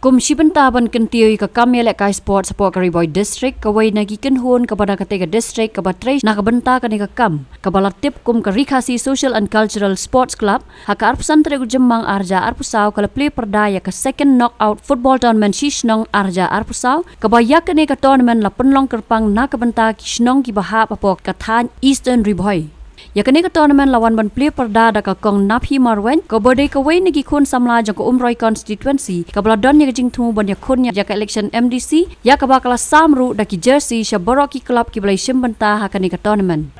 Kum Shibentaban Kentioi ka Kamele Kai Sport Support Kariboy District kaway nagikan hon kepada ketiga district kabatrej nakabenta kanika kam kabalatip kum karikasi Social and Cultural Sports Club haka arpusan tere Jemang arja arpusau kala play Pyrda ya ka second knockout football tournament Shnong arja arpusau kabaya kanika tournament la penlong kerpang nakabenta ki Shnong ki bahap apok kathan Eastern Riboy. Ya kini ke tournament lawan ban Plie Pyrda da ka kong Naphi Marwein ka bode ka wei negi kun Samla jang ko umroi constituency ka bladon ya jing thu ban ya kun ya ka election MDC ya ka bakala samru da ki jersey sha boroki club ki blai shimbanta ha kini ke tournament.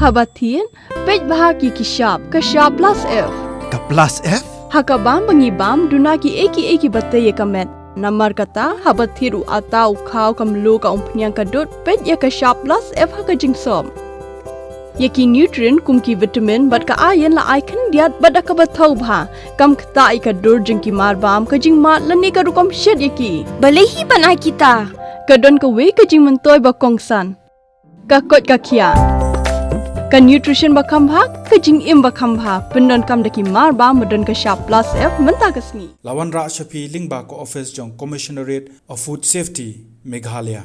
Habatin, pej bahagi ki sharp plus F. Ka plus F? Hakabam bangi bam dunaki eki batay kamet. Namar kata habatiru atau kau kamlu ka umpnyang kadut pej ya ka sharp plus F haka jingsom. Yaki nutrient kum ki vitamin bat ka iron la icon diat bat ka bathau bha kam kta I ka dur jing ki mar bam ka jing mat lani ka rukom shed yaki. Balehi banai kita. Kadon ka we ka jing mentoy ba kongsan. Ka kot ka kia. Ka nutrition bakam bha ka jing im bakam bha pendon kam daki mar ba modon ka sharp plus F menta kasni Lawan Ra Shafi Lingba ko office jong Commissionerate of Food Safety Meghalaya